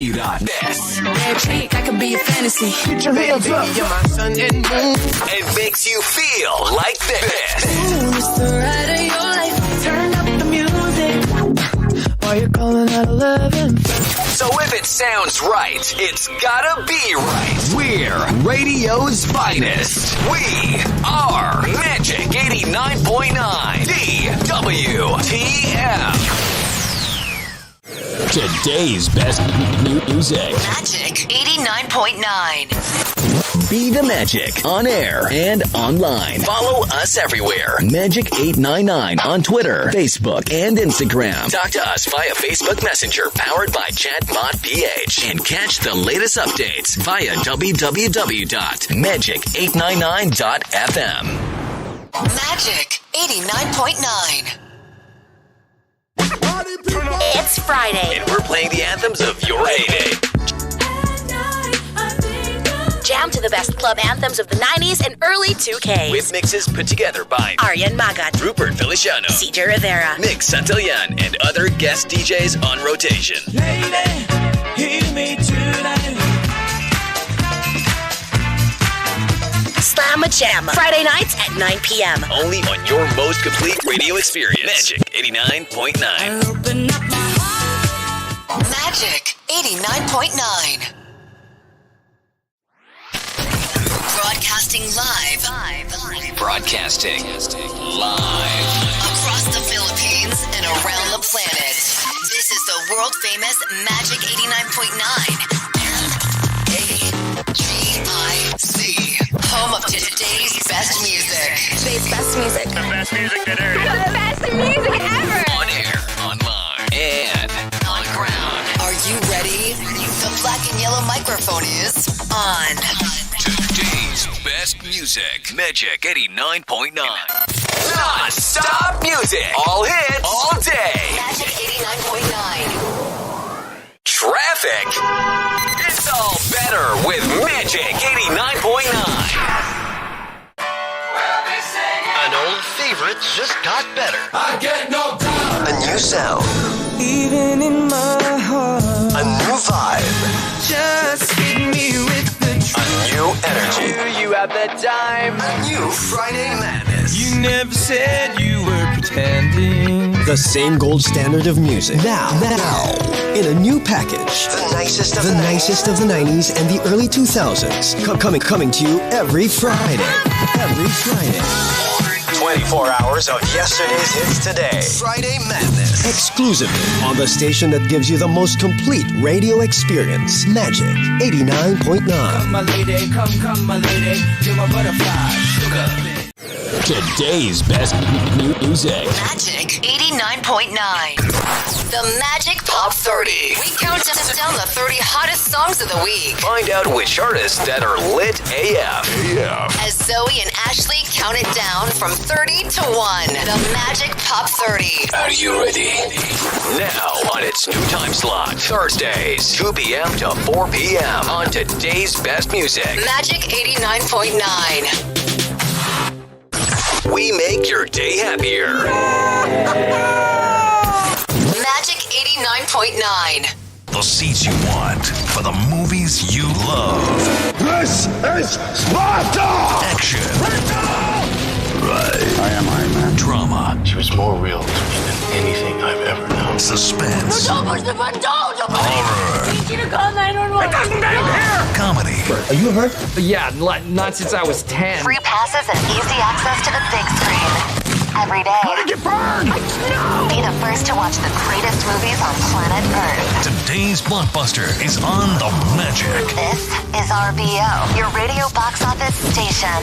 This. Magic, I can be a fantasy. Put your hands up. You're my sun and moon. It makes you feel like this. Ooh, it's the ride of your life. Turn up the music. While you're calling out 11. So if it sounds right, it's gotta be right. We're radio's finest. We are Magic 89.9 DWTM. Today's best music. Magic 89.9. Be the Magic on air and online. Follow us everywhere. Magic 899 on Twitter, Facebook, and Instagram. Talk to us via Facebook Messenger powered by Chatbot PH. And catch the latest updates via www.magic899.fm. Magic 89.9. It's Friday. And we're playing the anthems of your heyday. Jam to the best club anthems of the 90s and early 2Ks. With mixes put together by Aryan Magat, Rupert Feliciano, CJ Rivera, Nick Santillan, and other guest DJs on rotation. Lady, hear me tonight. Slamma Jamma. Friday nights at 9 p.m. Only on your most complete radio experience. Magic 89.9. Open up my heart. Magic 89.9. Broadcasting live. Broadcasting live. Across the Philippines and around the planet. This is the world famous Magic 89.9. MAGIC. Home of today's best music. Today's best music. The best music that airs. The best music ever. On air, online, and on ground. Are you ready? The black and yellow microphone is on. Today's best music. Magic 89.9. Non-stop music. All hits. All day. Magic 89.9. Traffic. It's all better with Magic 89.9. An old favorite just got better. I get no doubt. A new sound. Even in my heart. A new vibe. Just hit me with the A new energy. You have the time. A new Friday madness. You never said you were pretending. The same gold standard of music. Now, in a new package. The nicest of The the nicest of the 90s and the early 2000s. Coming to you every Friday. Every Friday. 24 hours of yesterday's hits today. Friday madness. Exclusively on the station that gives you the most complete radio experience. Magic 89.9. My lady, come, my lady. You're my butterfly, sugar. Today's best music. Magic 89.9. The Magic Pop 30. We count down the 30 hottest songs of the week. Find out which artists that are lit AF. As Zoe and Ashley count it down from 30 to 1. The Magic Pop 30. Are you ready? Now on its new time slot. Thursdays, 2 p.m. to 4 p.m. on today's best music. Magic 89.9. We make your day happier. Magic 89.9. The seats you want for the movies you love. This is Sparta! Action. Right. I am Iron Man. Drama. She was more real to me than anything I've ever known. Suspense. Don't push the button! Don't! Horror. I need you to call 911. It doesn't Here. Comedy. Are you hurt? Yeah, not since I was 10. Free passes and easy access to the big screen. Every day. How did you burn? Be the first to watch the greatest movies on planet Earth. Today's blockbuster is on the Magic. This is RBO, your radio box office station.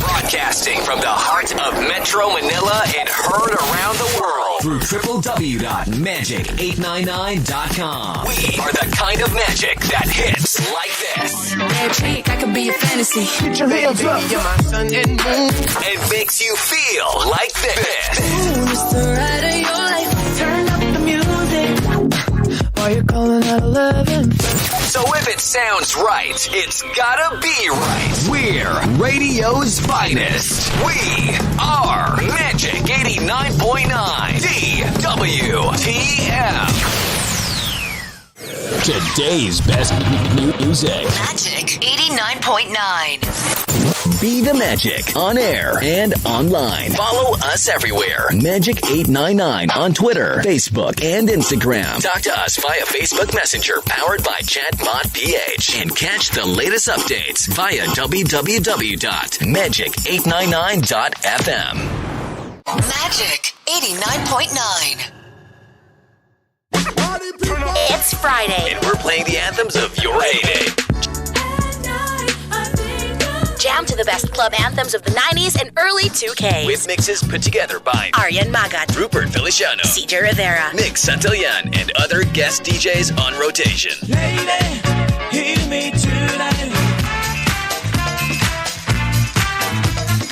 Broadcasting from the heart of Metro Manila and heard around the world through www.magic899.com. We are the kind of magic that hits like this. Magic, I can be a fantasy. Put your hands up. You're my sun and moon. It makes you feel like this. Ooh, it's the ride of your life. Turn up the music. While you're calling out 11. So if it sounds right, it's gotta be right. We're radio's finest. We are Magic 89.9 DWTM. Today's best music. Magic 89.9. Be the Magic on air and online. Follow us everywhere. Magic 899 on Twitter, Facebook, and Instagram. Talk to us via Facebook Messenger powered by Chatbot PH. And catch the latest updates via www.magic899.fm. Magic 89.9. It's Friday. And we're playing the anthems of your heyday. Jam to the best club anthems of the 90s and early 2Ks. With mixes put together by Aryan Magat, Rupert Feliciano, CJ Rivera, Nick Santillan, and other guest DJs on rotation. Lady, hear me tonight.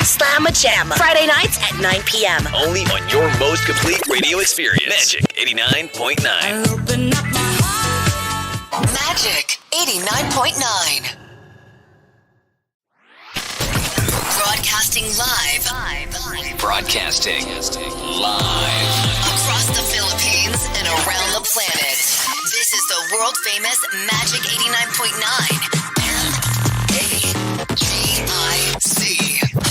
Slamma Jamma. Friday nights at 9 p.m. Only on your most complete radio experience. Magic 89.9. Open up my heart. Magic 89.9. Broadcasting live. Broadcasting live. Across the Philippines and around the planet. This is the world famous Magic 89.9. MAGIC.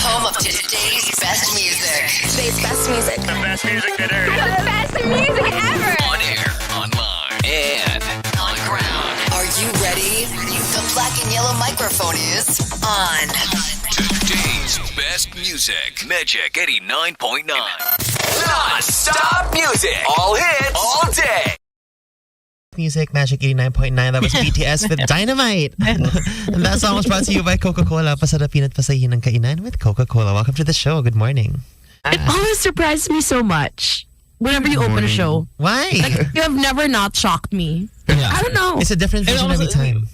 Home of today's best music. Today's best music. The best music that airs. The best music ever. On air, online, and on ground. Are you ready? The black and yellow microphone is on. Today's best music. Magic 89.9. Non-stop music. All hits. All day. Music, Magic 89.9. That was BTS with Dynamite. And that song was brought to you by Coca-Cola. Pasarapin at pasahin ng kainan with Coca-Cola. Welcome to the show. Good morning. It always surprises me so much whenever you open a show. Why? Like, you have never not shocked me. Yeah. I don't know. It's a different vision every time.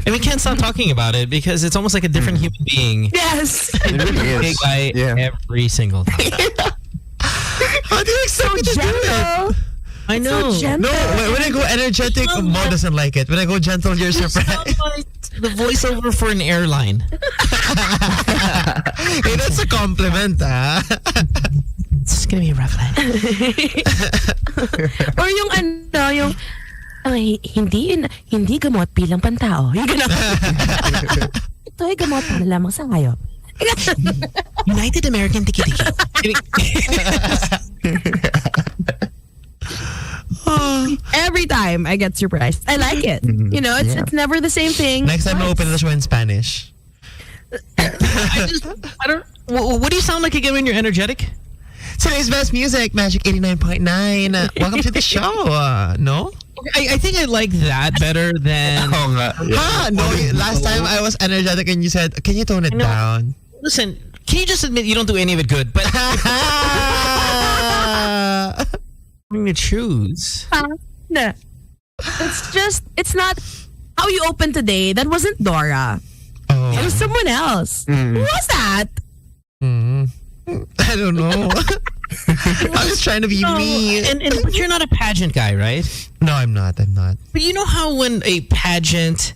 And we can't stop talking about it because it's almost like a different human being. Yes. It really is. Guy every single time. How do you expect me to do it? I know. So no, when I go energetic, Mo doesn't like it. When I go gentle, you're surprised. Like the voiceover for an airline. Hey, that's a compliment, ah. It's gonna be a rough night. Or yung hindi gamot bilang pantao. Yung ganun. Ito ay gamot para lamang sa ngayon. United American Tiki-Tiki. Every time I get surprised. I like it. You know, it's never the same thing. Next time I open the show in Spanish. I don't. What do you sound like again when you're energetic? Today's best music, Magic 89.9. Welcome to the show. No? I think I like that better than... No, last time I was energetic and you said, can you tone it down? Listen, can you just admit you don't do any of it good? But... I'm going to choose. No. It's not how you opened today. That wasn't Dora. Oh. It was someone else. Who was that? I don't know. I was trying to be me. But you're not a pageant guy, right? No, I'm not. But you know how when a pageant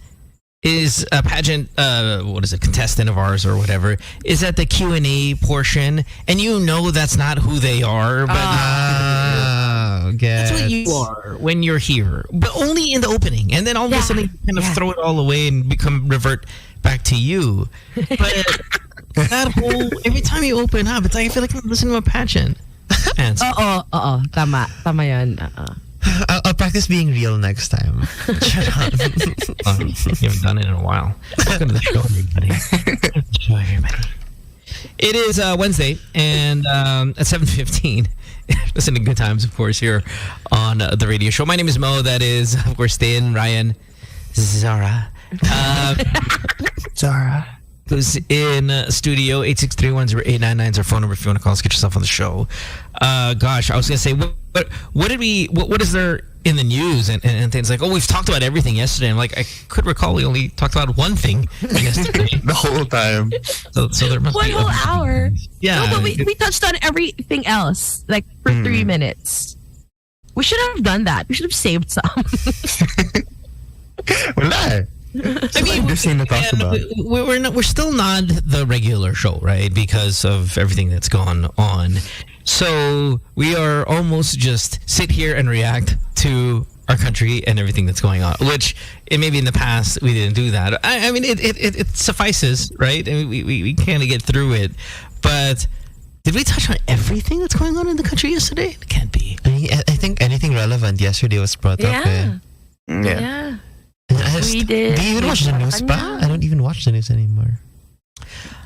is a pageant, contestant of ours or whatever, is at the Q&A portion, and you know that's not who they are, but that's what you are when you're here, but only in the opening, and then all of a sudden you kind of throw it all away and revert back to you. But that whole, every time you open up, it's like I feel like I'm listening to a pageant. Tama yan. I'll practice being real next time. Shut up. You haven't done it in a while. Welcome to the show, everybody. It is Wednesday, and at 7:15, listen to Good Times, of course, here on the radio show. My name is Mo. That is, of course, Stan, Ryan, Zara. Zara. Who's in studio. 863-10899 is our phone number if you want to call us, get yourself on the show. Gosh, I was going to say, what is there in the news and things like, we've talked about everything yesterday. I'm like, I could recall we only talked about one thing yesterday. The whole time. So there must one be whole hour. Yeah. No, but we touched on everything else, like for 3 minutes. We should have done that. We should have saved some. Wala. I mean, we're still not the regular show, right? Because of everything that's gone on. So we are almost just sit here and react to our country and everything that's going on, which maybe in the past we didn't do that. I mean, it suffices, right? I mean, we kind of get through it. But did we touch on everything that's going on in the country yesterday? It can't be. I think anything relevant yesterday was brought up. Yeah. We did. Do you even watch the news pa? I don't even watch the news anymore.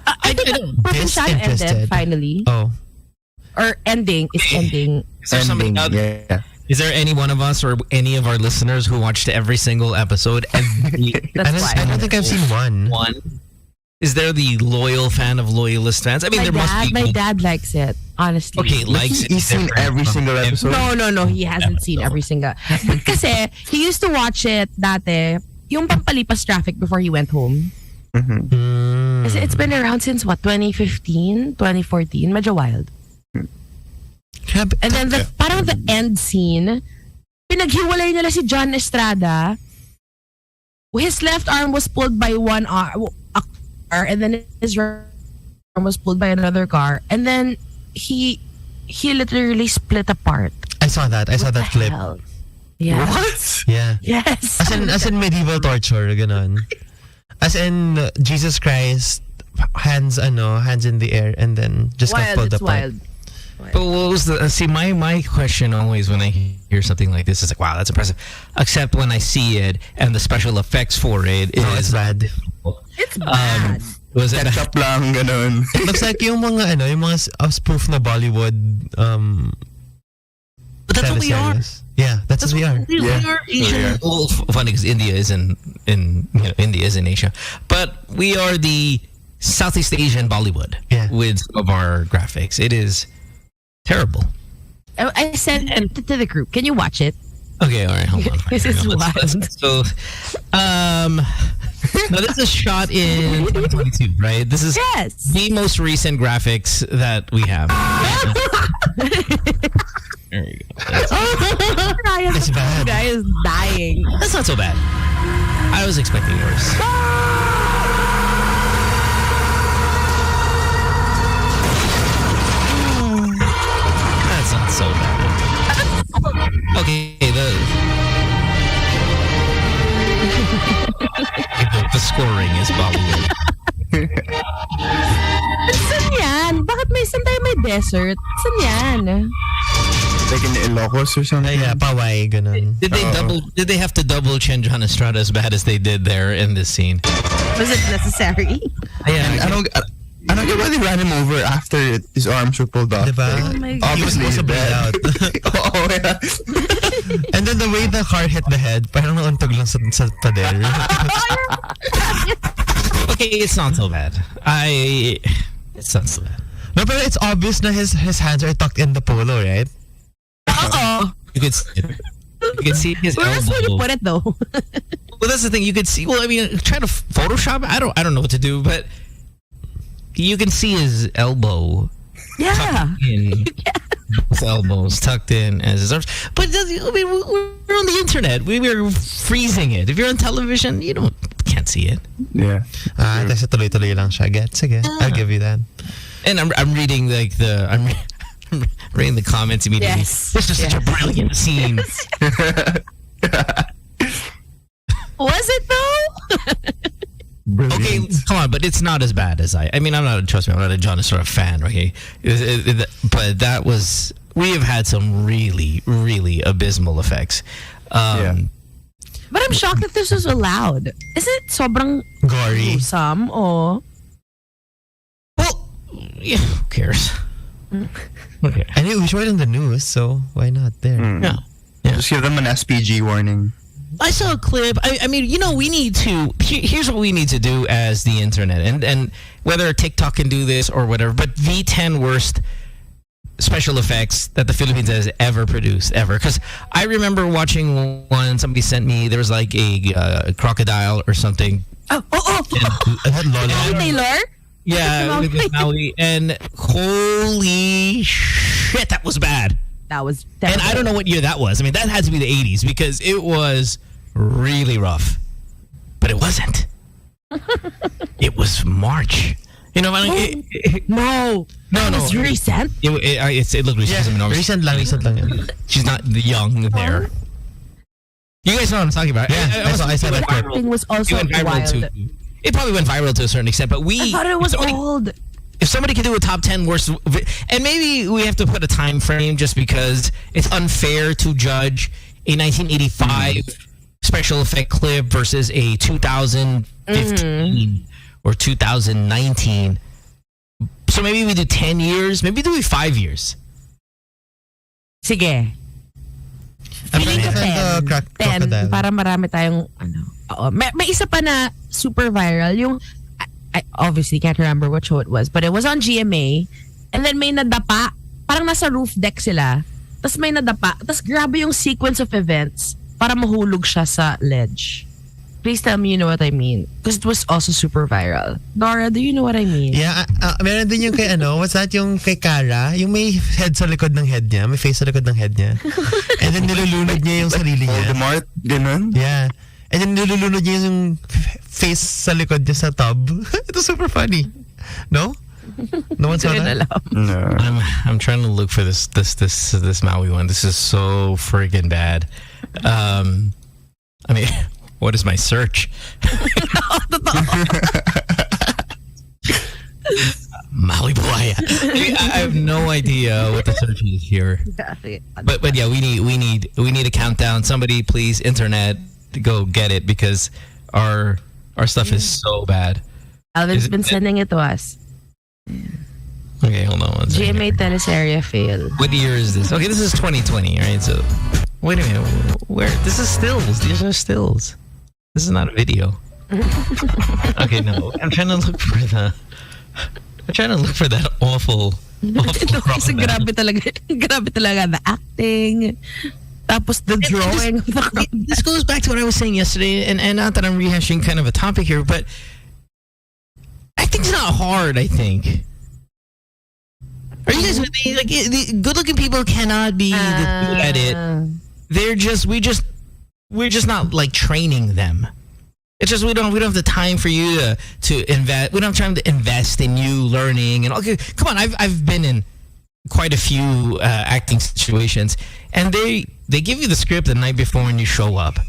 I think Provinciano ended finally. Oh. Or ending. It's ending. Is there somebody out there? Yeah. Is there any one of us or any of our listeners who watched every single episode? I don't think I've seen one. Is there the loyal fan of loyalist fans? I mean, my dad likes it, honestly. Okay, likes it. He's seen every single episode? No. He hasn't seen every single. Kasi he used to watch it dati, yung pampalipas traffic before he went home. Mm-hmm. Kasi it's been around since what, 2015, 2014? Medyo wild. And then parang the end scene, pinaghiwalay nila si John Estrada. His left arm was pulled by one car, and then his right arm was pulled by another car, and then he literally split apart. I saw that. I saw that clip. Hell? Yeah. What? Yeah. Yes. As in medieval torture, ganon. As in Jesus Christ, hands in the air, and then just got pulled apart. Wild. But what was my question always when I hear something like this is like, wow, that's impressive. Except when I see it and the special effects for it is bad. It's bad. Was it ketchup lang, ganun? It looks like yung mga spoof na Bollywood. But that's what we are. Yeah, that's what we are. We are Asian. Well, funny because India is in India is in Asia, but we are the Southeast Asian Bollywood with some of our graphics. It is terrible. I sent it to the group. Can you watch it? Okay, all right, hold on. This is wild. So, now this is shot in 2022, right? This is the most recent graphics that we have. There you go. It's bad. Guy is dying. That's not so bad. I was expecting worse. That's not so bad. Okay, the scoring is Bollywood. Saan yan? Bakit may saan tayo may desert? Saan yan? Like in Ilocos or something? Yeah, Pawai, ganun. Did they have to double change John Estrada as bad as they did there in this scene? Was it necessary? Yeah, I don't get why they ran him over after his arms were pulled off. Diba? Oh my God. Obviously, he was bleed out. Oh, yeah. And then the way the car hit the head, parang nauntog lang sa pader. Okay, it's not so bad. It's not so bad. No, but it's obvious na his hands are tucked in the polo, right? You could see it. You can see his elbow. Where else would you put it though? Well, that's the thing. You could see. Well, I mean, trying to Photoshop. I don't know what to do, but you can see his elbow. Yeah. His elbows tucked in as his arms. But I mean, we're on the internet. We were freezing it. If you're on television, you can't see it. Yeah. Kasi tuloy-tuloy lang siya. Sige, I'll give you that. And I'm reading I'm reading the comments immediately. Yes. This is such a brilliant scene. Was it though? Brilliant. Okay, come on, but it's not as bad as I mean, I'm not a John Estrada fan, okay? But that was, we have had some really, really abysmal effects. But I'm shocked that this was allowed. Is it sobrang gory? Gruesome or? Well, yeah, who cares? Okay. And it was right on the news, so why not there? Yeah. Just give them an SPG warning. I saw a clip. I mean, we need to. Here's what we need to do as the internet, and whether TikTok can do this or whatever. But the 10 worst special effects that the Philippines has ever produced, ever. Because I remember watching one. Somebody sent me. There was like a crocodile or something. Oh! Taylor. Yeah, with Maui, and holy shit, that was bad. That was and I don't know what year that was. I mean, that had to be the 80s because it was really rough. But it wasn't. It was March. You know, no. It was recent. It looked recent. Yeah, recent lang. She's not young there. You guys know what I'm talking about. Yeah, I saw that clip. Acting was also It went viral wild. too. It probably went viral to a certain extent, but I thought it was old. If somebody can do a top 10 worst, and maybe we have to put a time frame just because it's unfair to judge a 1985 special effect clip versus a 2015 or 2019. So maybe we do 10 years, maybe do we 5 years. Sige. Feeling ko 10. 10 para marami tayong may isa pa na super viral yung I obviously can't remember what show it was, but it was on GMA, and then may nadapa, parang nasa roof deck sila, tas may nadapa, tas grabe yung sequence of events para mahulog siya sa ledge. Please tell me you know what I mean, because it was also super viral. Dora, do you know what I mean? Yeah, meron din yung kay what's that, yung kay Cara, yung may head sa likod ng head niya, may face sa likod ng head niya. And then nilulunod niya yung sarili niya. Voldemort, ganun? Yeah. And then nilulunod niya yung face sa likod niya sa tub. It was super funny. No? No one saw that? No. I'm trying to look for this Maui one. This is so friggin' bad. I mean, what is my search? Maui Buaya. I have no idea what the search is here. But yeah, we need a countdown. Somebody please internet to go get it because our stuff is so bad. Alvin's been sending it to us. Okay, hold on one second. GMA Teleseria fail. What year is this? Okay, this is 2020, right? So, wait a minute. Where? This is stills. These are stills. This is not a video. Okay, no. I'm trying to look for that awful Kasi grabe talaga the acting. Tapos the drawing. This goes back to what I was saying yesterday, and not that I'm rehashing kind of a topic here, but acting's not hard, I think. Are you guys with me? Like, good-looking people cannot be good at it. We're just not like training them. It's just we don't have the time for you to invest. We don't have time to invest in you learning. And okay, come on, I've been in quite a few acting situations, and they give you the script the night before when you show up,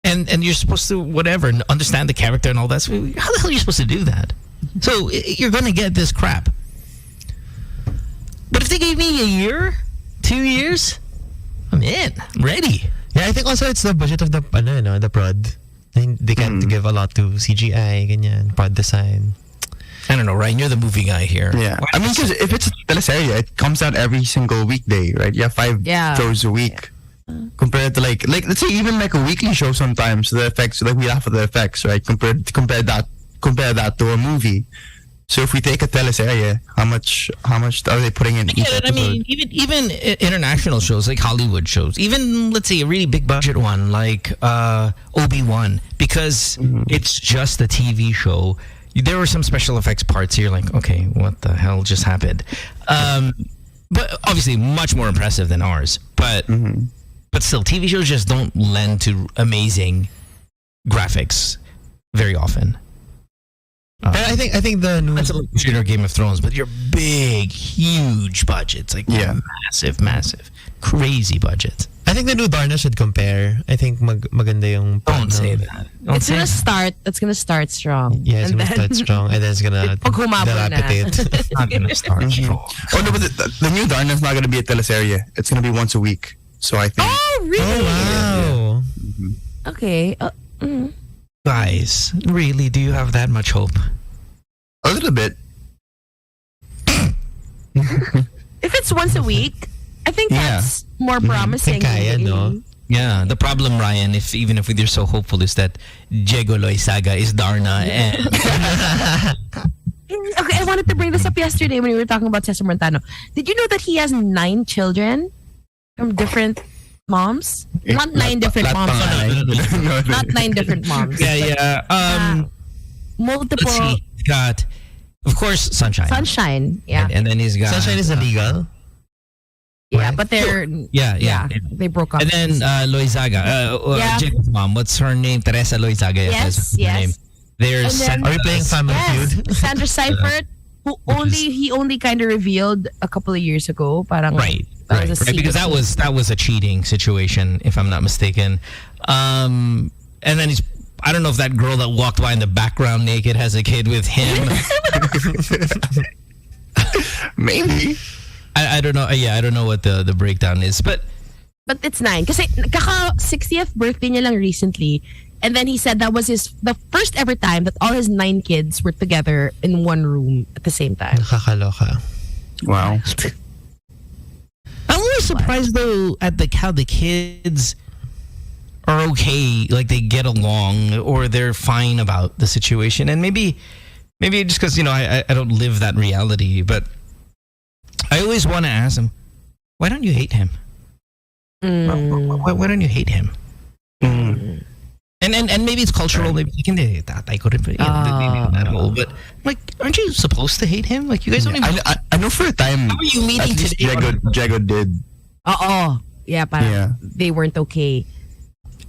and you're supposed to whatever understand the character and all that. So how the hell are you supposed to do that? So you're gonna get this crap. But if they gave me a year, 2 years, I'm in. I'm ready. Yeah, I think also it's the budget of the prod. They can't give a lot to CGI, ganyan, prod design. I don't know, Ryan, you're the movie guy here. Yeah. I mean, because if it's a teleserie, it comes out every single weekday, right? You have 5 shows a week. Compared to like let's say even like a weekly show sometimes, the effects, like we laugh at the effects, right? Compare that to a movie. So if we take a teleserie, how much are they putting in each episode? I mean, even international shows like Hollywood shows, even let's say a really big budget one like Obi-Wan, because it's just a TV show. There were some special effects parts here, like, okay, what the hell just happened? But obviously much more impressive than ours. But still, TV shows just don't lend to amazing graphics very often. I think the new that's a little Game of Thrones, but your big, huge budgets, like massive, crazy budgets. I think the new Darna should compare. I think maganda yung. Don't say that. It's gonna start strong. Yeah, it's gonna start strong, and then it's gonna dilapidate. It's not gonna start strong. Oh no, but the new Darna is not gonna be a teleserie. It's gonna be once a week. So I think. Oh really? Oh wow. Okay. Guys, really, do you have that much hope? A little bit. If it's once a week, I think that's more promising. Kaya, no? Yeah, the problem, Ryan, even if you're so hopeful, is that Diego Loizaga is Darna. And okay, I wanted to bring this up yesterday when we were talking about Cesar Montano. Did you know that he has 9 children from different moms? Not 9 different moms. Not 9 different moms. Yeah. Multiple. Let's see. He's got, of course, Sunshine. Sunshine, yeah. And then he's got... Sunshine is illegal. Yeah, but they're... Yeah. They broke up. And then Loizaga. Jacob's mom. What's her name? Teresa Loizaga. Yes. Name. There's... Are we playing Family Feud? Sandra Seifert, who he only kind of revealed a couple of years ago. Parang, right. Right, because that was a cheating situation, if I'm not mistaken. And then I don't know if that girl that walked by in the background naked has a kid with him. Maybe. I don't know. Yeah, I don't know what the breakdown is, but it's 9. Kasi kaka 60th birthday niya lang recently. And then he said that was the first ever time that all his 9 kids were together in one room at the same time. Nakakaloka. Wow. I'm always surprised though at how the kids are okay, like they get along or they're fine about the situation. And maybe just because, I don't live that reality, but I always want to ask them, why don't you hate him? Why don't you hate him? And maybe it's cultural. Maybe you can tatay ko rin, that whole. But like, aren't you supposed to hate him? Like, you guys don't even. I know for a time. How are you meeting today? Jago did. Yeah, parang they weren't okay.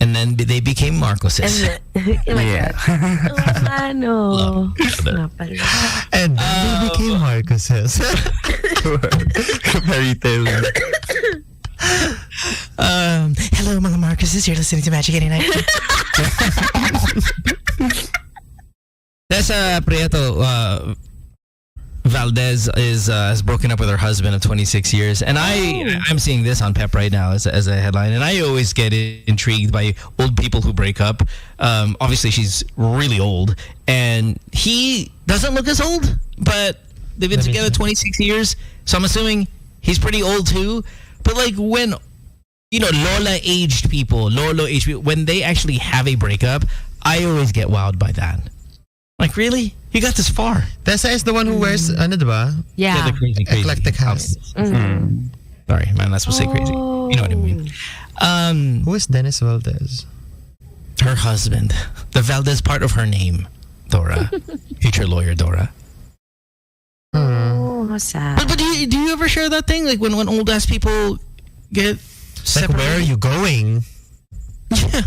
And then they became Marcoses. And they became Marcoses. Fairy tale. Hello, mga Marcoses. You're listening to Magic 89. That's Prieto Valdez has broken up with her husband of 26 years. And I'm seeing this on Pep right now as a headline. And I always get intrigued by old people who break up. Obviously, she's really old. And he doesn't look as old, but they've been together 26 years. So I'm assuming he's pretty old too. But like when, Lola-aged people, when they actually have a breakup, I always get wowed by that. Like, really? You got this far? Tessa is the one who wears, diba? Yeah. The crazy. Eclectic house. Sorry, man, that's supposed to say crazy. You know what I mean. Who is Dennis Valdez? Her husband. The Valdez part of her name, Dora. Future lawyer, Dora. Oh, how sad. But do you ever share that thing? Like when old ass people get separated? Like, where are you going? Yeah.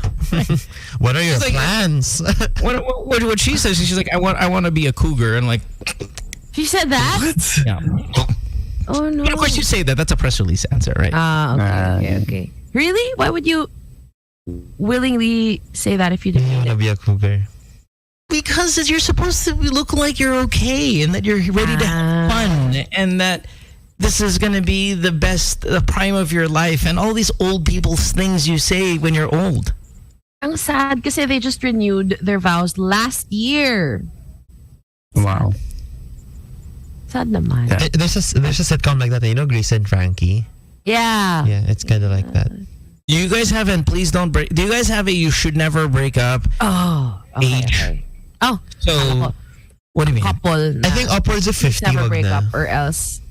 What are your plans? What she says, she's like, I want to be a cougar, and like, she said that. What? Yeah. Oh no. But of course, you say that. That's a press release answer, right? Okay. Really? Why would you willingly say that if you didn't want to be a cougar? Because you're supposed to look like you're okay and that you're ready to have fun and that this is going to be the prime of your life and all these old people's things you say when you're old. Ang sad kasi they just renewed their vows last year. Wow. Sad naman. Yeah. There's a sitcom like that, Grace and Frankie? Yeah. Yeah, it's kind of like that. You guys haven't, please don't break. Do you guys have a you should never break up age? Okay. Oh. So, what do you mean? Couple. I think upwards of 50. Never break up or else.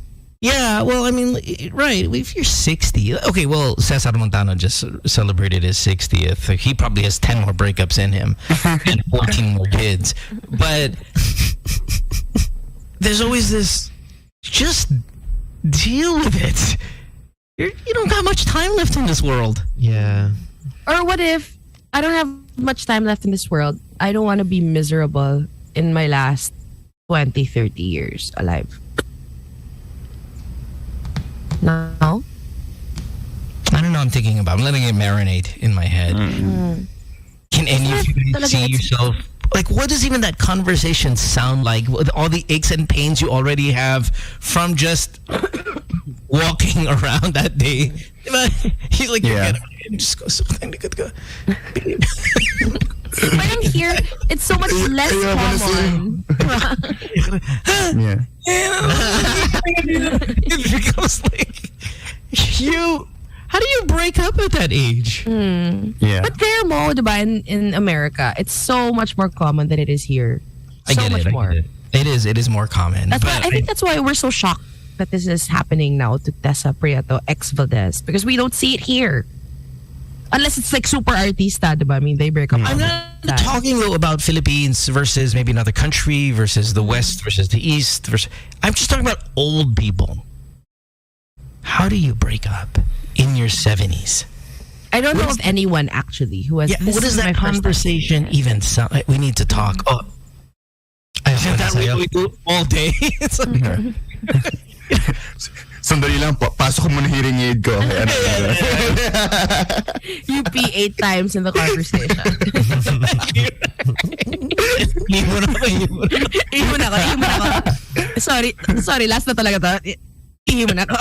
Yeah, well, I mean, right. If you're 60, okay, well, Cesar Montano just celebrated his 60th. He probably has 10 more breakups in him and 14 more kids. But there's always this, just deal with it. You don't got much time left in this world. Yeah. Or what if I don't have much time left in this world? I don't want to be miserable in my last 20, 30 years alive. No? I don't know. I'm thinking about. I'm letting it marinate in my head. Mm-hmm. Can any of you guys see yourself? Like, what does even that conversation sound like? With all the aches and pains you already have from just walking around that day. He's like, yeah. Just go. When I'm here, it's so much less common. Yeah. It becomes like how do you break up at that age? Yeah. But there mo, diba, in America, it's so much more common than it is here. I get it. It is more common. That's why I think that's why we're so shocked that this is happening now to Tessa Prieto ex Valdez, because we don't see it here. Unless it's like super artista, diba? I mean, they break up. I'm not talking though about Philippines versus maybe another country versus the West versus the East. I'm just talking about old people. How do you break up in your 70s? I don't know of anyone actually who has. Yeah, what is that conversation even sound like? We need to talk. Oh, I that we do all day. It's like, Sandali lang, pasok mo na hearing aid ko. You pee 8 times in the conversation. Ihimon ako. Sorry, last na talaga to. Ihimon ako.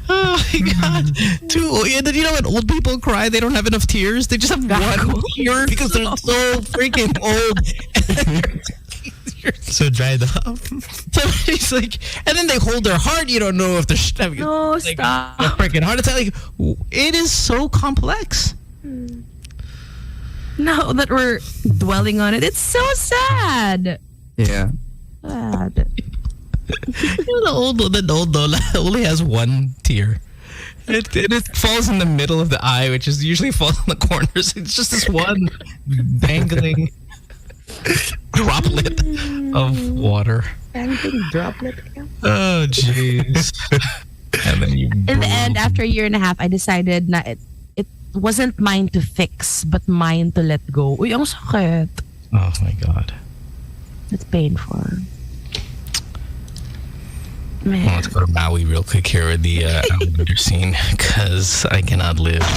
Oh my God. And then you know when old people cry, they don't have enough tears. They just have one tear because they're so freaking old. So dried up. So it's like, and then they hold their heart. You don't know if they're having stop. a freaking heart attack. Like, it is so complex. Now that we're dwelling on it, it's so sad. Yeah. Sad. The old Lola only has one tear. It falls in the middle of the eye, which is usually falls in the corners. It's just this one dangling droplet of water. Dangling droplet. Oh, jeez. And then you. In the end, after a year and a half, I decided na it wasn't mine to fix, but mine to let go. Uy, ang sakit. Oh my God. It's painful. Man. Well, let's go to Maui real quick here with the alligator scene, because I cannot live. Is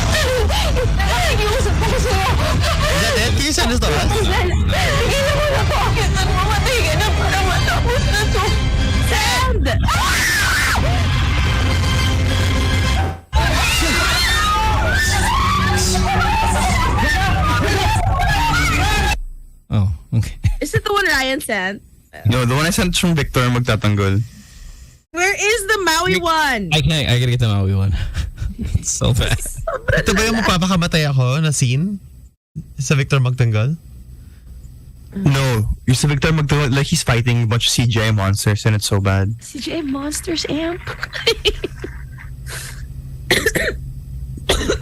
that it? Can you send us the Oh, okay. Is it the one Ryan sent? No, the one I sent from Victor magtatanggol. Where is the Maui one? I gotta get the Maui one. It's so bad. Ito ba yung magpapakamatay ako na scene? Sa Victor Magtanggol? No, yung sa Victor magtatanggol, like he's fighting a bunch of CGI monsters and it's so bad. CGI Monsters Amp?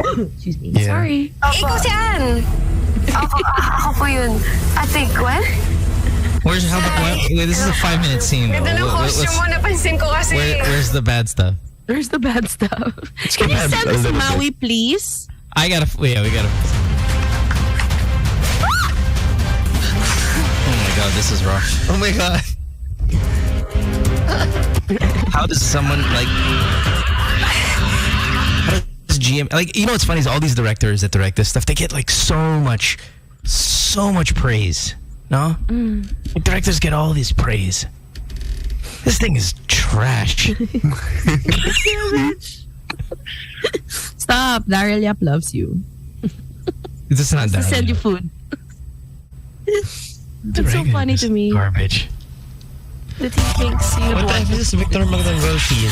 Excuse me. Yeah. Sorry. Ikaw si Ann. Ako po yun. Ate Gwen? Where's how about this is a 5-minute scene though. Ganda ng costume mo, napansin ko kasi. Where's the bad stuff? Where's the bad stuff? Can you send us Maui, please? We gotta. Oh my God, this is rough. Oh my God. How does someone like? How does GM like? You know what's funny is all these directors that direct this stuff, they get like so much praise. No? Like, directors get all this praise. This thing is trash. Stop. Daryl Yap loves you. It's not To that. send you food. It's so funny to me Garbage. that he thinks you What the want heck is this Victor Magtanggol scene?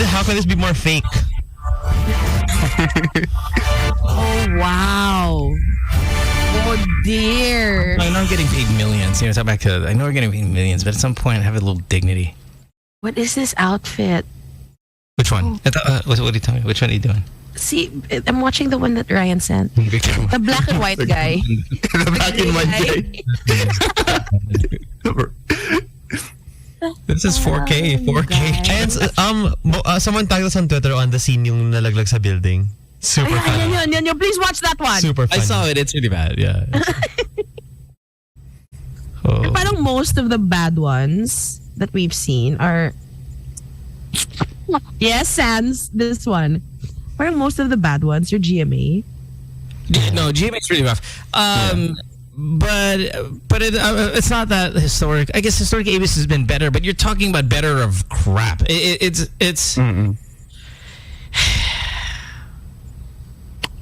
How can this be more fake? Oh, wow. Oh, dear. I know I'm getting paid millions. You know, I know we're getting paid millions, but at some point, have a little dignity. What is this outfit? Which one? What are you telling me? Which one are you doing? See, I'm watching the one that Ryan sent. The black and white guy. The black and white guy. This is 4K. 4K. And someone tagged us on Twitter on the scene yung nalaglag sa building. Super funny. Yan. Please watch that one. Super funny. I saw it. It's really bad. Yeah. And parang most of the bad ones that we've seen are... Yes, sans this one. Parang most of the bad ones are GMA. No, GMA's really rough. But it's not that historic. I guess historic ABS has been better, but you're talking about better of crap. It's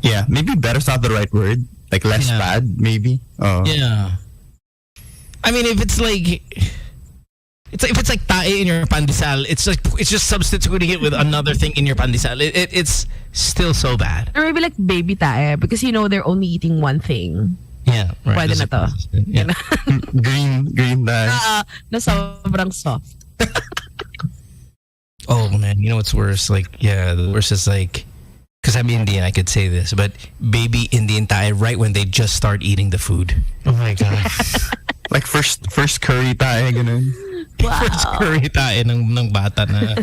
yeah, maybe better's not the right word. Like less bad, maybe. Yeah. I mean, if it's like tae in your pandesal, it's just substituting it with another thing in your pandesal. It's still so bad. Or maybe like baby tae, because they're only eating one thing. Yeah, right. Pwede na to. Yeah. green dye. Na sobrang soft. Oh man, you know what's worse? Like, the worst is like, because I'm Indian, I could say this, but baby Indian tae right when they just start eating the food. Oh my God. Like first curry tae, ganun. Wow. First curry tae ng bata na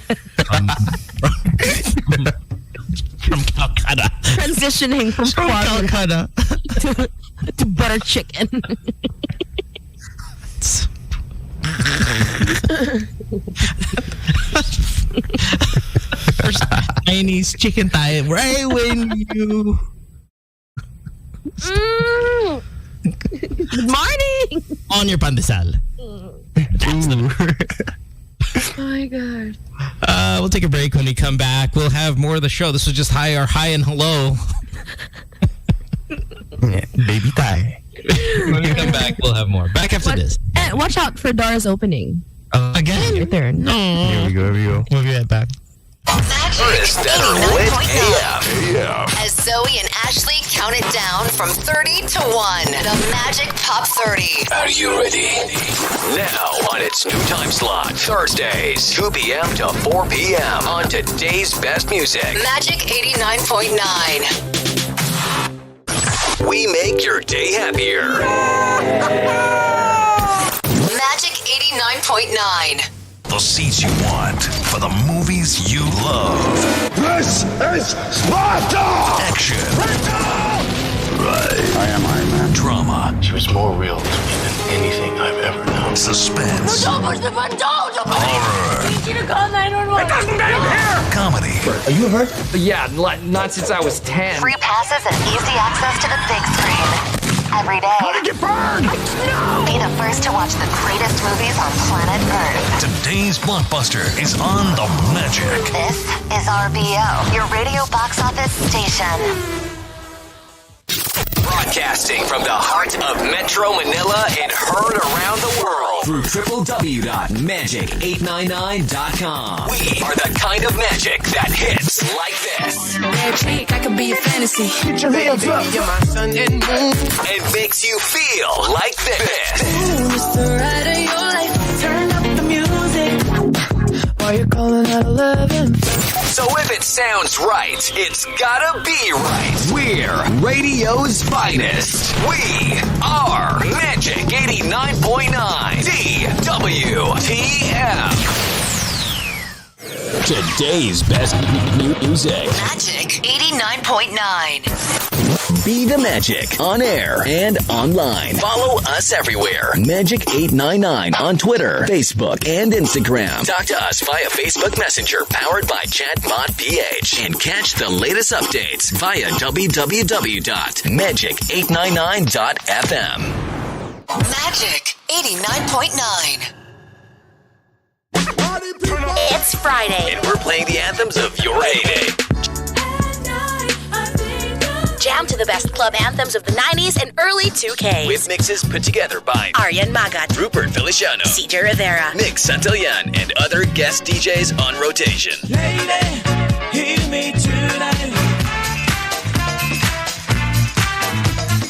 from Calcutta. Transitioning from Calcutta. to butter chicken. First Chinese chicken tayo. Right when you... Good morning! On your pandesal. Oh my God. We'll take a break. When we come back, we'll have more of the show. This was just hi and hello. Yeah, baby tie. When we come back, we'll have more. Back after this. Watch out for Dora's opening. Again? Your turn. Here we go. We'll be right back. First that are lit AF. As Zoe and Ashley count it down from 30 to 1. The Magic Pop 30. Are you ready? Now on its new time slot, Thursdays, 2 p.m. to 4 p.m. on today's best music. Magic 89.9. We make your day happier. Magic 89.9. The seats you want for the movies you love. This is Sparta! Action. Right. I am Iron Man. Drama. She was more real to me than anything I've ever known. Suspense. Horror. Need you to call 911. It doesn't end here! Comedy. Are you hurt? Yeah, not since I was 10. Free passes and easy access to the big screen. Every day. How did you burn? Be the first to watch the greatest movies on planet Earth. Today's blockbuster is on the Magic. This is RBO, your radio box office station. Broadcasting from the heart of Metro Manila and heard around the world through www.magic899.com. We are the kind of magic that hits like this. Magic, I could be a fantasy. Get your hands up! You're my sun and moon. And makes you feel like this. Ooh, it's the ride of your life. Turn up the music while you're calling out 11. So if it sounds right, it's gotta be right. We're radio's finest. We are Magic 89.9 DWTF. Today's best music. Magic 89.9. Be the Magic on air and online. Follow us everywhere. Magic 899 on Twitter, Facebook, and Instagram. Talk to us via Facebook Messenger powered by Chatbot PH. And catch the latest updates via www.magic899.fm. Magic 89.9. It's Friday. And we're playing the anthems of your heyday. Jam to the best club anthems of the 90s and early 2Ks. With mixes put together by Aryan Magat, Rupert Feliciano, CJ Rivera, Nick Santillan, and other guest DJs on rotation. Lady, hear me tonight.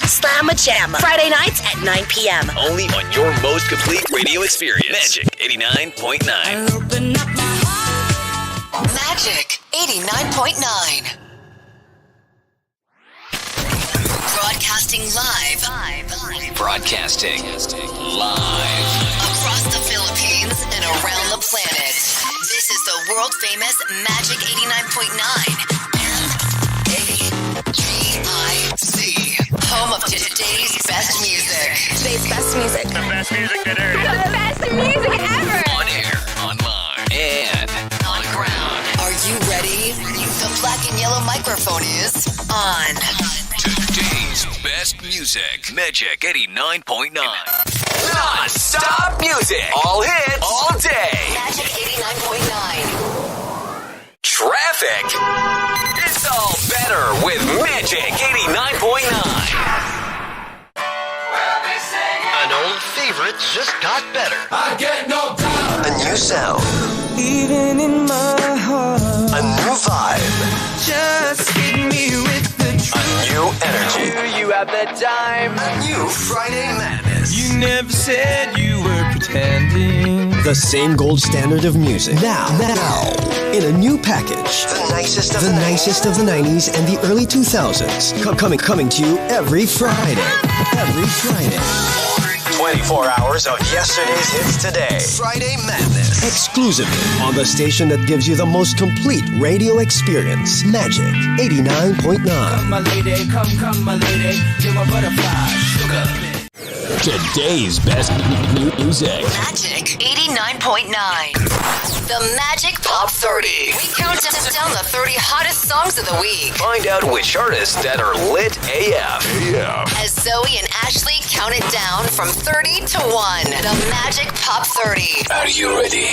Slamma Jamma. Friday nights at 9 p.m. Only on your most complete radio experience. Magic 89.9. Magic 89.9. Broadcasting live. Broadcasting live. Across the Philippines and around the planet. This is the world famous Magic 89.9. MAGIC. Home of today's best music. Today's best music. The best music that ever. The best music ever. On air, online, and on ground. Are you ready? The black and yellow microphone is on. Today's best music. Magic 89.9. Non-stop music. All hits. All day. Magic 89.9. Traffic. It's all better with Magic 89.9. An old favorite just got better. I get no doubt. A new sound. Even in my heart. A new vibe. Just hit me with the truth. A new energy. You have that time. A new Friday madness. You never said you were pretending. The same gold standard of music. Now, in a new package. The nicest of the 90s and the early 2000s. Coming to you every Friday. Every Friday. 24 hours of yesterday's hits today. Friday Madness. Exclusively on the station that gives you the most complete radio experience. Magic 89.9. Come, my lady, come, my lady. You're my butterfly, sugar. Today's best music. Magic 89.9. The Magic Pop 30. We count down the 30 hottest songs of the week. Find out which artists that are lit AF. As Zoe and Ashley count it down from 30 to 1. The Magic Pop 30. Are you ready?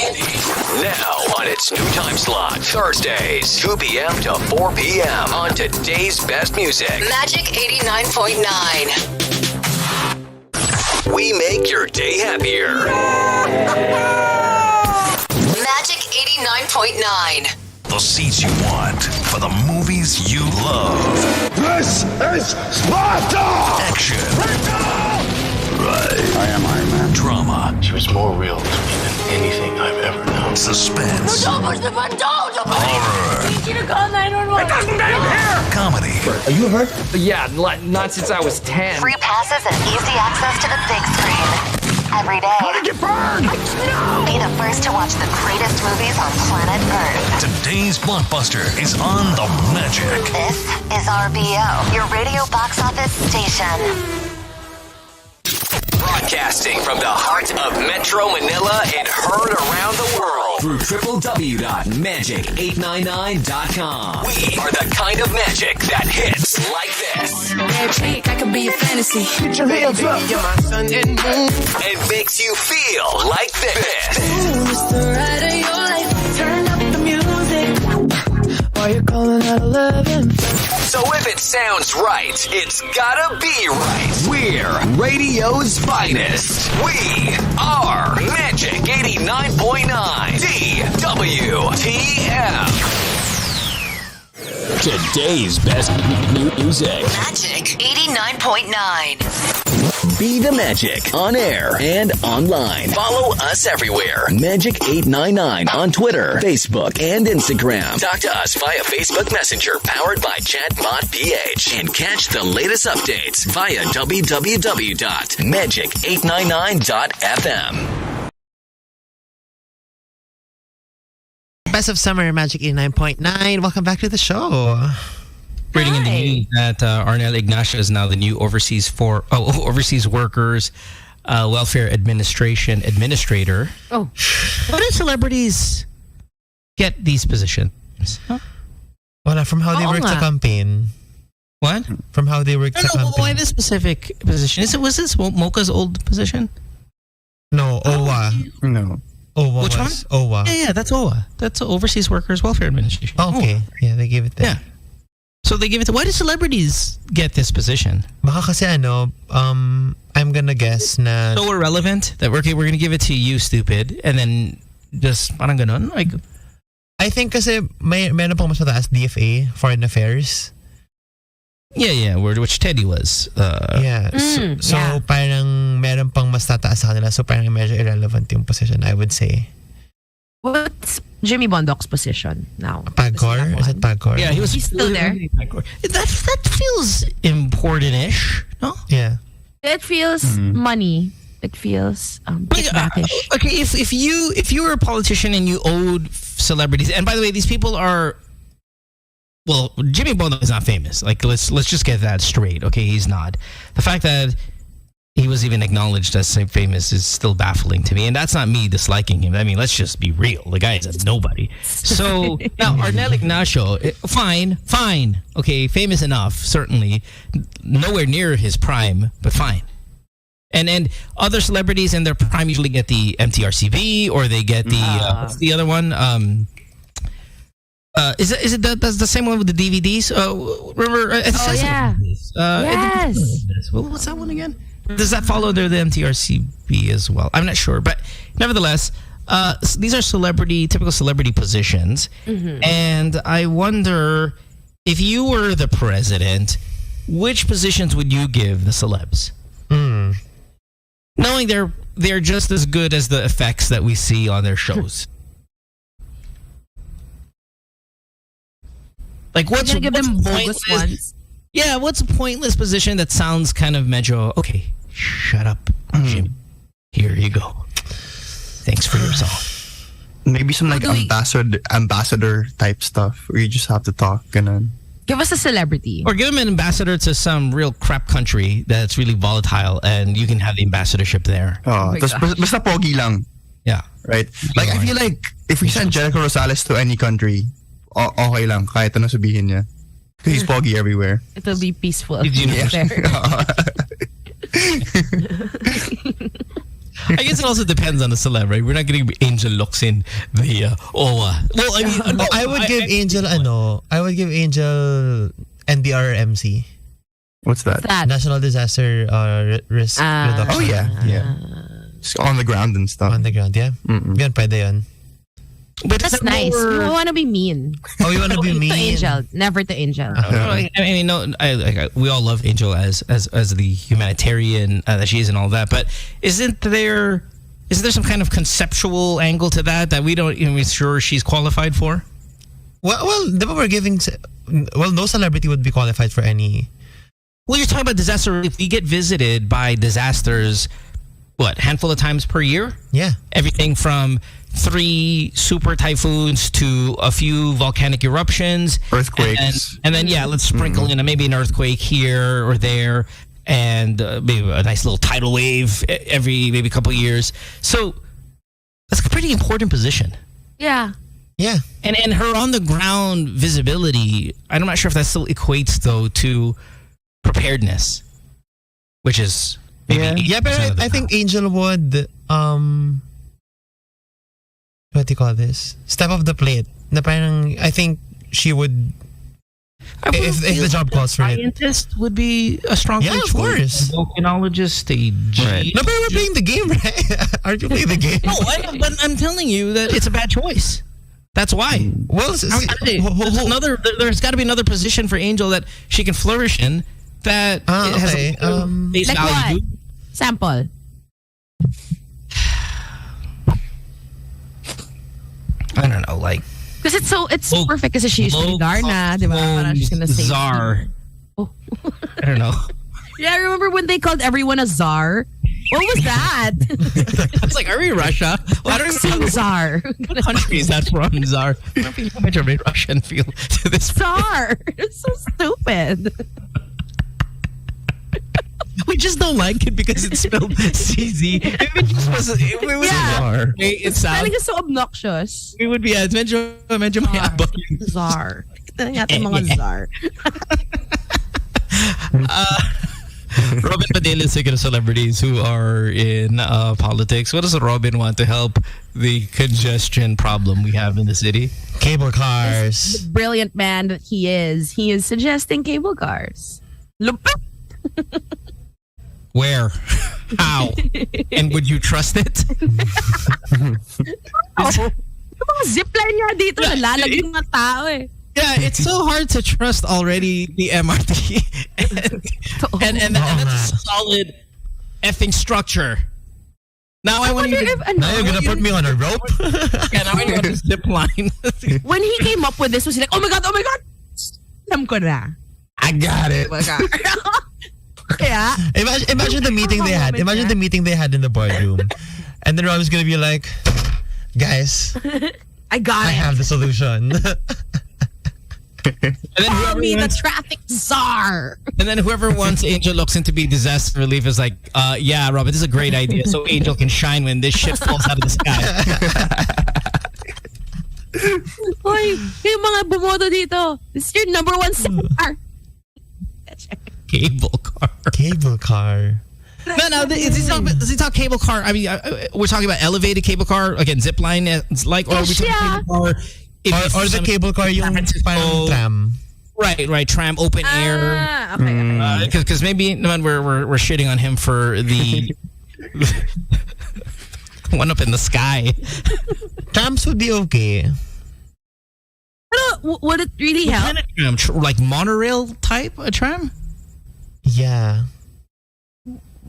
Now on its new time slot, Thursdays, 2 p.m. to 4 p.m. on today's best music. Magic 89.9. We make your day happier. Magic 89.9. The seats you want for the movies you love. This is Sparta! Action. Right. I am Iron Man. Drama. She was more real to me than anything I've ever known. Suspense. Don't push the button! Don't! Horror. I need you to call 911. It doesn't damn care! Comedy. Are you hurt? Yeah, not since I was 10. Free passes and easy access to the big screen. Every day. How did you burn? No! Be the first to watch the greatest movies on planet Earth. Today's blockbuster is on the Magic. This is RBO, your radio box office station. Broadcasting from the heart of Metro Manila and heard around the world through www.magic899.com. We are the kind of magic that hits like this. Magic, I could be a fantasy. Get your hands up. You're my sun and moon. And makes you feel like this. Ooh, it's the ride of your life. Turn up the music while you're calling out 11. So if it sounds right, it's gotta be right. We're radio's finest. We are Magic 89.9 DWTM. Today's best music. Magic 89.9. Be the Magic on air and online. Follow us everywhere. Magic899 on Twitter, Facebook, and Instagram. Talk to us via Facebook Messenger powered by Chatbot PH. And catch the latest updates via www.magic899.fm. Best of Summer, Magic 89.9. Welcome back to the show. Reading in the news that Arnel Ignacio is now the new Overseas Workers Welfare Administration Administrator. Oh. Why do celebrities get these positions? Wala, from how they work the campaign. What? From how they work the campaign. Why this specific position? Was this Mocha's old position? No, OWA. No. OWA. Which one? OWA. Yeah, that's OWA. That's Overseas Workers Welfare Administration. Oh, okay. Yeah, they gave it there. Yeah. So they give it to... Why do celebrities get this position? Baka kasi I'm gonna guess na... So irrelevant that we're going to give it to you, stupid, and then just parang ganon? Like, I think kasi meron pang mas mataas DFA, Foreign Affairs. Yeah, which Teddy was. Yeah. So parang meron pang mas tataas sa kanila. So parang medyo irrelevant yung position, I would say. What's Jimmy Bondok's position now? Pagcor? Is it Pagcor? Yeah, he's still there. That feels important-ish, no? Yeah. It feels money. It feels kickbackish. Okay, if you were a politician and you owed celebrities, and by the way, these people are... Well, Jimmy Bondok is not famous. Like, let's just get that straight. Okay, he's not. The fact that he was even acknowledged as famous is still baffling to me. And that's not me disliking him. I mean, let's just be real. The guy is a nobody. So, now, Arnel Ignacio, fine. Okay, famous enough, certainly. Nowhere near his prime, but fine. And other celebrities in their prime usually get the MTRCB or they get the, what's the other one? Is it that's the same one with the DVDs? Remember? Yes. What's that one again? Does that follow under the MTRCB as well? I'm not sure, but nevertheless, these are typical celebrity positions, and I wonder if you were the president, which positions would you give the celebs? Knowing they're just as good as the effects that we see on their shows. Like, what's give them bogus pointless ones? Yeah, what's a pointless position that sounds kind of medyo? Okay, shut up, Jimmy. Here you go. Thanks for your song. Maybe some like ambassador type stuff where you just have to talk and give us a celebrity. Or give him an ambassador to some real crap country that's really volatile and you can have the ambassadorship there. Oh, basta pogi lang. Yeah. Right? Like, I feel like if we send Jericho Rosales to any country, okay lang, kahit ano sabihin niya. Because he's pogi everywhere. It'll be peaceful. Yeah. I guess it also depends on the celeb, right? We're not getting Angel looks in the OWA. Well, I mean, I would give Angel NDRMC. What's that? National Disaster Risk Reduction. Oh, yeah. Just on the ground and stuff. On the ground, yeah. Yan, pwede yun. But that's nice. We want to be mean. Oh, you want to be mean? To Angel. Never to Angel. I mean, no, we all love Angel as the humanitarian that she is and all that. But isn't there some kind of conceptual angle to that we don't even sure she's qualified for? Well, we're giving. Well, no celebrity would be qualified for any. Well, you're talking about disaster relief. We get visited by disasters. What, handful of times per year? Yeah. Everything from 3 super typhoons to a few volcanic eruptions. Earthquakes. And then, let's sprinkle in maybe an earthquake here or there and maybe a nice little tidal wave every maybe couple of years. So that's a pretty important position. Yeah. Yeah. And her on-the-ground visibility, I'm not sure if that still equates, though, to preparedness, which is... Yeah, but I think Angel would what do you call this? Step up the plate. Na parang, I think she would if the job calls for it. Scientist would be a strong of course. Volcanologist, a right. No, but we're playing the game, right? Aren't you playing the game? No, but I'm telling you that it's a bad choice. That's why. Well, there's got to be another position for Angel that she can flourish in that has a base like value. What? Sample. I don't know, like because it's so perfect because she's Garna, di ba? Parang she's gonna say czar. I don't know. Yeah, I remember when they called everyone a czar. What was that? I was like, are we Russia? Well, I don't know czar. Countries that's from czar. I don't feel how much of a Russian feel to this czar. It's so stupid. We just don't like it because it's spelled CZ. If it was czar. It's spelling is so obnoxious. We would be medyo mayabang yung czar. Ito nga ating mga czar. Robin Padilla is thinking of celebrities who are in politics. What does Robin want to help the congestion problem we have in the city? Cable cars. The brilliant man that he is suggesting cable cars. Where? How? And would you trust it? Yung zipline nga dito, nalalagay mga tao eh. Yeah, it's so hard to trust already the MRT. and that's a solid effing structure. Now I want you to... Now you're gonna put me on a rope? Yeah, now I want to zip line. When he came up with this, was he like, oh my God. Alam ko na. I got it. Yeah. Imagine the meeting they had. Imagine the meeting they had in the boardroom. And then Rob's gonna be like, guys, I have the solution. And then call me the traffic czar. And then whoever wants Angel Locsin to be disaster relief is like, yeah, Robin, this is a great idea. So Angel can shine when this shit falls out of the sky. Hoy, yung mga bumoto dito, this is your number 1 star. Cable car. No, does he talk cable car? I mean, we're talking about elevated cable car, again, zip line, or are we talking cable car? Or the cable car yung parang tram. Right, tram, open air. Okay. Because maybe we're shitting on him for the one up in the sky. Trams would be okay. Would it really help? Like monorail type a tram? Yeah.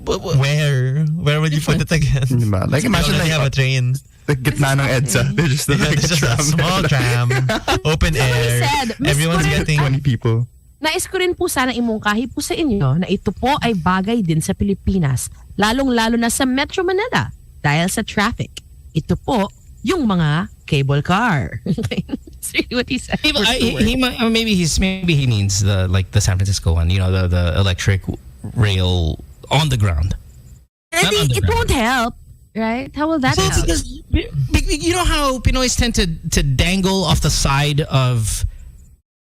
Where would you put it again? Like imagine they have a train. The gitna ng EDSA. They're just like a small tram, open air. Said, everyone's getting 20 people. Nais ko rin po sana imungkahi po sa inyo na ito po ay bagay din sa Pilipinas, lalong-lalo na sa Metro Manila dahil sa traffic. Ito po yung mga cable car. That's really what he said. Maybe he means the San Francisco one, the electric rail on the ground. It won't help, right? How will that help? Because you know how Pinoys tend to dangle off the side of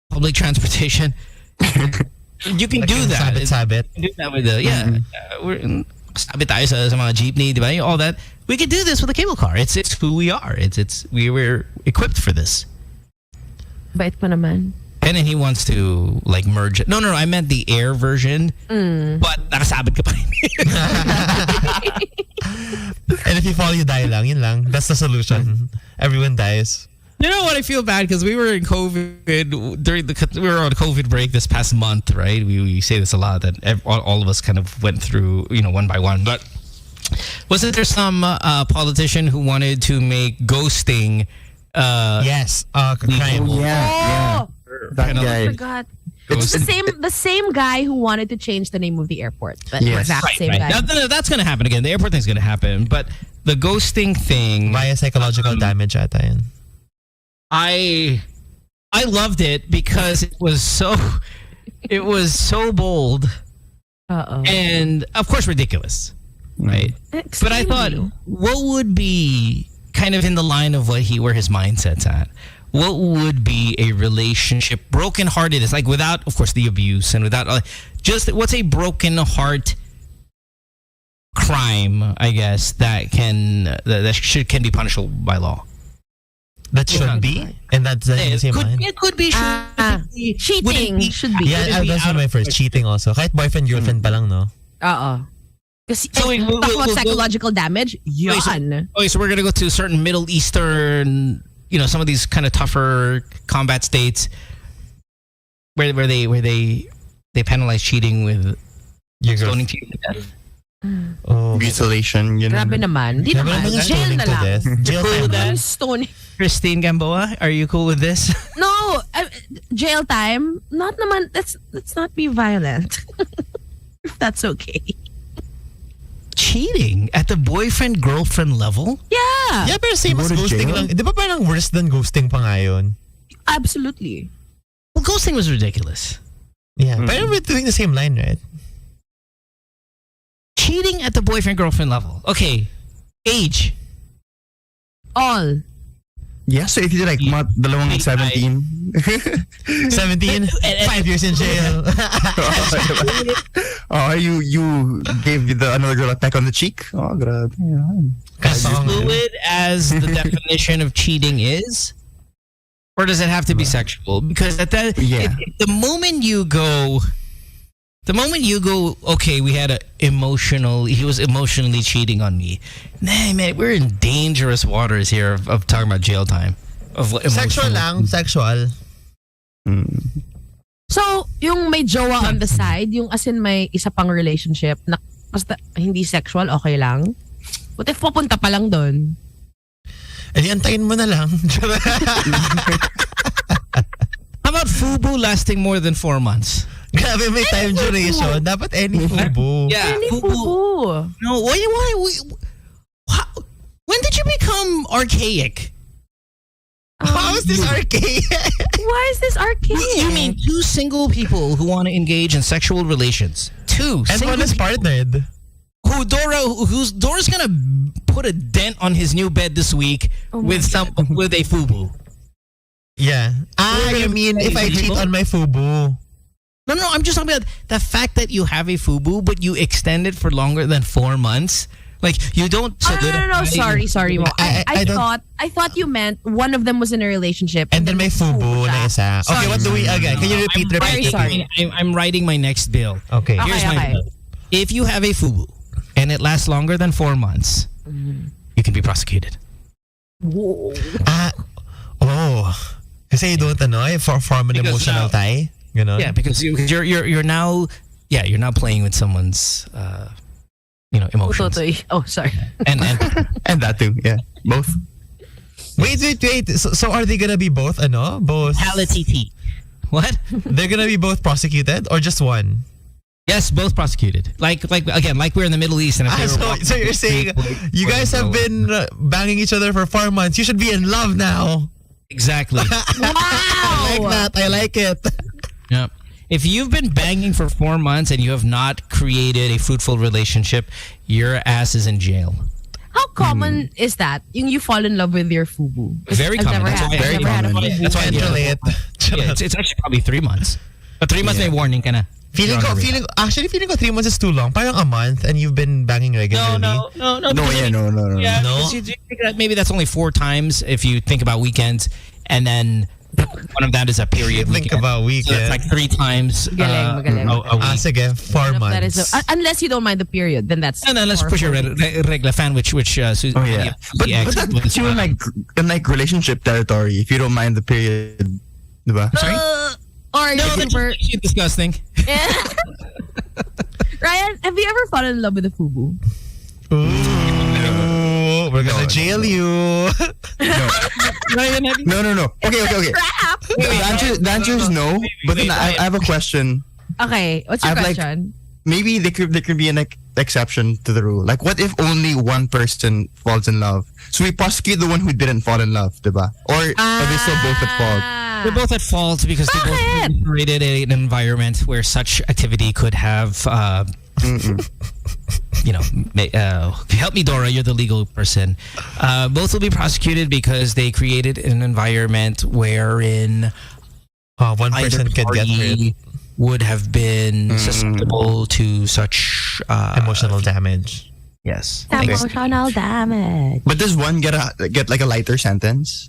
public transportation? You can do that. Sabit. You can do that with we're sabit tayo sa mga jeepney, diba? All that. We could do this with a cable car. It's who we are. We were equipped for this. Bait pa naman. And then he wants to merge it. No, I meant the air version. But nakasabit ka pa rin. And if you fall, you die lang. Yun lang. That's the solution. Everyone dies. You know what? I feel bad because we were in COVID we were on COVID break this past month, right? We say this a lot that all of us kind of went through, one by one. But wasn't there some politician who wanted to make ghosting? Yes. Crime. Yeah. That guy. I forgot. It's the same guy who wanted to change the name of the airport. But Yes. exact same guy. No, that's going to happen again. The airport thing's going to happen. But the ghosting thing... Via psychological damage ata yun. I loved it because it was so bold. And of course ridiculous. Right? But I thought, what would be kind of in the line of where his mindset's at? What would be a relationship broken-hearted? It's without, of course, the abuse and without just what's a broken heart crime, I guess, that can be punishable by law. That should be, and that's the same line. It could be. Cheating should be. Yeah, that's my first. Cheating also. Kahit boyfriend, girlfriend pa lang, no? Kasi talk about psychological damage, yun. So we're gonna go to certain Middle Eastern, some of these kind of tougher combat states where they penalize cheating with stoning to death. Mutilation, Grabe naman. Di naman. Jail na lang. Jail time. Stoning. Christine Gamboa, are you cool with this? No, jail time. Not naman. Let's not be violent. If that's okay. Cheating at the boyfriend-girlfriend level? Yeah. Yeah, pero same as ghosting lang. Di ba parang worse than ghosting pa nga yun? Absolutely. Well, ghosting was ridiculous. Yeah, but we're doing the same line, right? Cheating at the boyfriend-girlfriend level. Okay. Age. All. Yeah, so if you did dalawang 17. 17? 5 years in jail. You gave another girl a peck on the cheek? Oh, grabe. As fluid as the definition of cheating is? Or does it have to be sexual? Because the moment you go, okay, he was emotionally cheating on me. Nah, man, we're in dangerous waters here of talking about jail time. Sexual lang, sexual. So, yung may jowa on the side, yung as in may isa pang relationship, na basta hindi sexual, okay lang? What if pupunta pa lang doon? Eh, antayin mo na lang. How about FUBU lasting more than 4 months? Grabe, may time duration. Dapat any FUBU. Yeah, Any FUBU. No, when did you become archaic? How is this archaic? Why is this archaic? You mean two single people who want to engage in sexual relations? And one is partnered. Dora's gonna put a dent on his new bed this week with a FUBU. Yeah. You mean if I cheat on my FUBU? No, I'm just talking about the fact that you have a FUBU, but you extend it for longer than 4 months. You don't... No. Sorry. Mo. I thought you meant one of them was in a relationship. And then may FUBU na isa. Okay, what do we... Again, can you repeat? Very sorry. I'm writing my next bill. Okay. Here's my bill. If you have a FUBU and it lasts longer than 4 months, you can be prosecuted. Whoa. Kasi you don't form an emotional tie. You know? Yeah, because you're now playing with someone's emotions. Oh, sorry. And that too. Yeah, both. Wait. So are they gonna be both? Both. Palatiti. What? They're gonna be both prosecuted or just one? Yes, both prosecuted. Like we're in the Middle East, and if they were So you're saying you guys have been banging each other for 4 months. You should be in love now. Exactly. Wow. I like that. I like it. Yeah. If you've been banging for 4 months and you have not created a fruitful relationship, your ass is in jail. How common is that? You fall in love with your fubu? Very common. That's why very common. That's why it's actually probably 3 months. But 3 months may warning ka na. Feeling ko 3 months is too long. Parang a month and you've been banging regularly. No. Yeah, No? you think that maybe that's only 4 times if you think about weekends, and then one of that is a period Think weekend. about weekend. So it's like 3 times Magaling. a week. Sige, 4 months. That is unless you don't mind the period, then that's. And then let's push your regla fan, which Susie. Oh yeah, but that's you in like relationship territory. If you don't mind the period, diba? Sorry. Or No, that's super disgusting. Ryan, have you ever fallen in love with a fubu? Ooh, we're gonna jail you. No. Okay. The answer is no. But then I have a question. Okay, what's your question? Maybe there could be an exception to the rule. Like, what if only one person falls in love? So we prosecute the one who didn't fall in love, diba? Or are they still both at fault? They're both at fault because they both created an environment where such activity could have, help me, Dora, you're the legal person. Both will be prosecuted because they created an environment wherein one person could get hurt. Would have been susceptible to such emotional damage. Yes. Emotional damage. But does one get like a lighter sentence?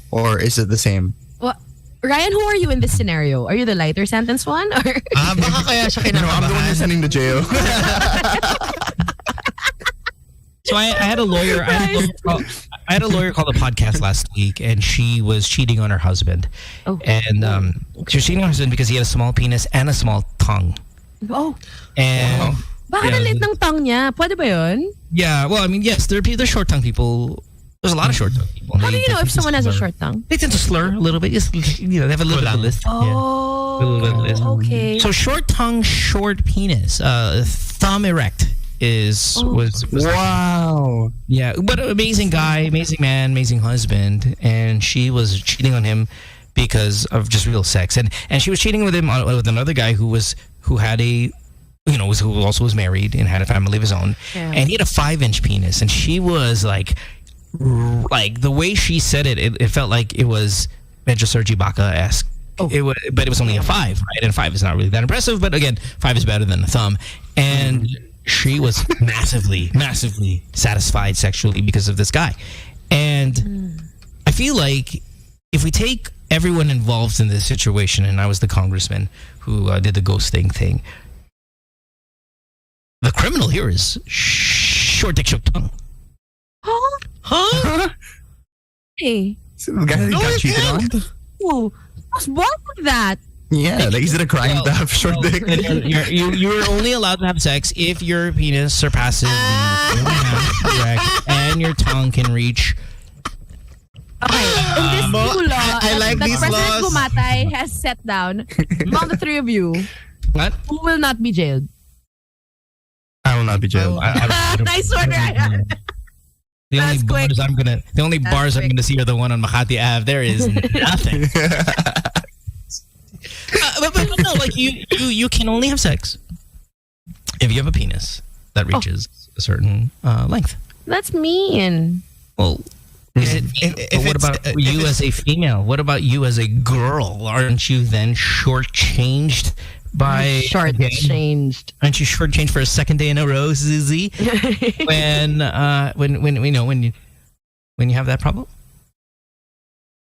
Or is it the same? Well, Ryan, who are you in this scenario? Are you the lighter sentence one? Or? Baka kaya siya No, I'm the one who's sending to jail. So I had a lawyer. I had a lawyer call the podcast last week, and she was cheating on her husband. Oh. And she was cheating on her husband because he had a small penis and a small tongue. Oh. And bakit ang liit ng tongue niya? Pwede ba yun? Yeah. Well, I mean, yes, there are short tongue people. There's a lot of short tongue people. How do you know if someone has a short tongue? They tend to slur a little bit. Just, they have a little bit of a lisp. Oh, okay. So short tongue, short penis, thumb erect was wow. Yeah, but amazing guy, amazing man, amazing husband, and she was cheating on him because of just real sex, and she was cheating with him with another guy who had a who also was married and had a family of his own, and he had a 5-inch penis, and she was like the way she said it felt like it was Medyo Sergi Baca-esque. But it was only a 5, right? And 5 is not really that impressive, but again, 5 is better than a thumb. And she was massively, massively satisfied sexually because of this guy. And I feel like if we take everyone involved in this situation, and I was the congressman who did the ghosting thing, the criminal here is short dick, short tongue. Huh? Hey. So the guy that got cheated on? Whoa. What's wrong with that? Yeah, like, is it a crime to have short dick? You're only allowed to have sex if your penis surpasses the and your tongue can reach. Okay, in this new law, I like these President laws. Gumatay has set down among the three of you What? who will not be jailed. I will not be jailed. Nice one, Ryan. The only quick. bars I'm gonna see are the one on Makati Ave. There is nothing. but no, like you can only have sex if you have a penis that reaches a certain length. That's mean. Well, what about you as a female? What about you as a girl? Aren't you then shortchanged by shortchanged? Aren't you shortchanged for a second day in a row, Susie? when you have that problem?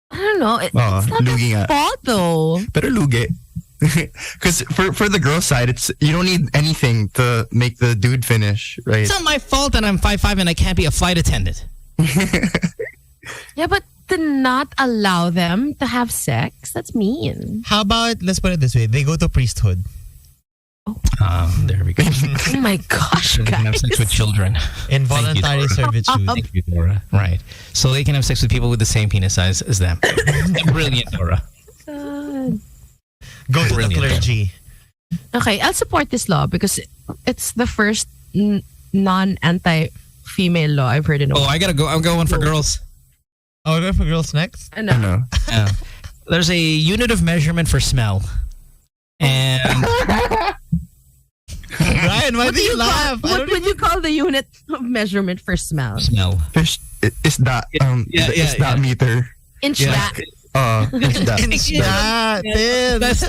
I don't know. It's not luging their fault though. Better luge. Because for the girl side, it's you don't need anything to make the dude finish, right? It's not my fault that I'm 5'5" and I can't be a flight attendant. Yeah, but to not allow them to have sex, that's mean. How about, let's put it this way, they go to priesthood. There we go. Oh my gosh, They can have guys. sex with children. Involuntary servitude. Thank you, Dora. Right. So they can have sex with people with the same penis size as them. Brilliant, Dora. God. Go to the clergy. Okay, I'll support this law because it's the first non-anti-female law I've heard in a while. I gotta go. I'm going for girls. Oh, go for girls next? I know. There's a unit of measurement for smell. And Ryan, why do you laugh? What would you call the unit of measurement for smell? Smell. Fish is that is that meter. Inch that. Is that.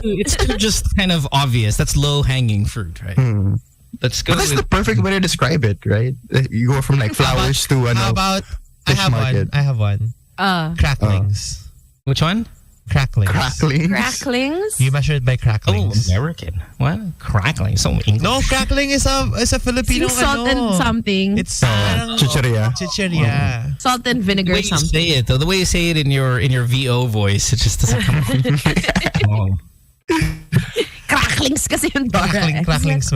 It's too just kind of obvious. That's low hanging fruit, right? Let's go. But that's the perfect way to describe it, right? You go from like flowers to How about I have one. Cracklings. Which one? Cracklings. Cracklings? You measure it by cracklings. Oh, American. What? Crackling. So English. No, crackling is a Filipino salt and something. It's chicheria. Chicheria. Salt and vinegar The way you say it, though, the way you say it in your VO voice, it just doesn't come out. Cracklings kasi yung Dora. Cracklings.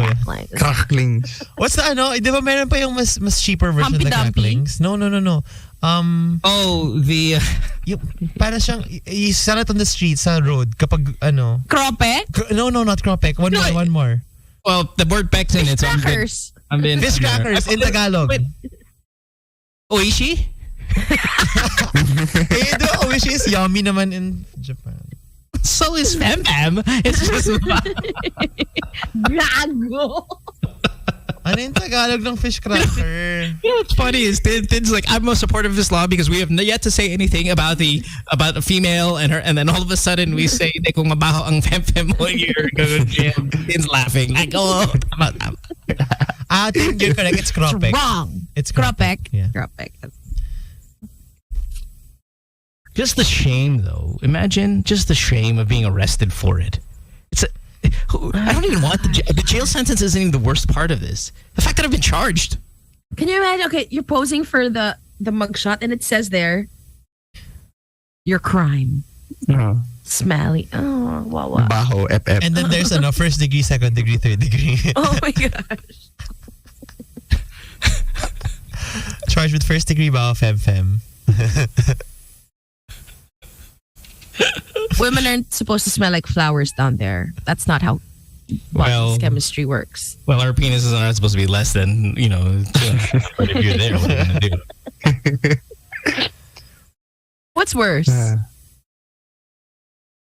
Cracklings. What's the Di ba meron pa yung mas cheaper version of the cracklings? No. Para siyang you sell it on the street sa road kapag Cropek? No, not cropek. One more. Well, the word peck's in it. So crackers. Fish crackers in Tagalog. Oishi? Oishi is yummy naman in Japan. So is Fem Fem. It's just Gago. Ano yung Tagalog ng fish cracker? You know what's funny is Tin's like, I'm most supportive of this law because we have yet to say anything about the female and her, and then all of a sudden we say kung mabaho ang fem mo here. Tin's laughing. Like, I think you're correct. It's cropek. It's wrong. It's cropek. Yeah. Cropek. Just the shame, though. Imagine just the shame of being arrested for it. I don't even want the jail sentence isn't even the worst part of this. The fact that I've been charged. Can you imagine? Okay, you're posing for the mugshot and it says there, your crime. Smelly. Oh, wow. Baho, FF. And then there's first degree, second degree, third degree. Oh my gosh. Charged with first degree baho, fem. Women aren't supposed to smell like flowers down there. That's not how body's chemistry works. Well, our penises aren't supposed to be less than, 200. But if you're there, what are you going to do? What's worse?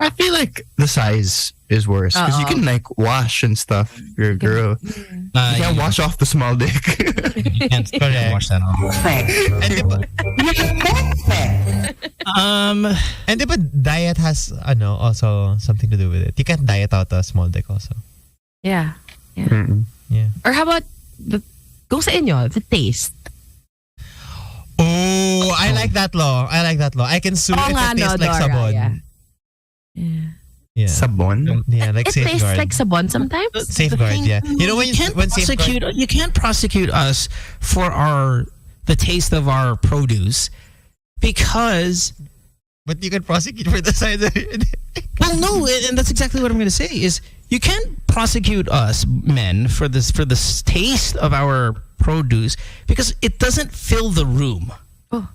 I feel like the size is worse because you can like wash and stuff. If you're a girl. You can't wash off the small dick. You can't wash that off. And diet has also something to do with it. You can't diet out a small dick also. Yeah. Yeah. Or how about go sa inyo, the taste? Oh, I like that law. I can sue if it tastes like sabon. Yeah. Sabon? Yeah, like it safeguard. tastes like sabon sometimes. Safeguard, yeah. You know when you can't prosecute us for the taste of our produce because. But you can prosecute for the size of it. Well, no, and that's exactly what I'm going to say is you can't prosecute us men for the taste of our produce because it doesn't fill the room. Oh.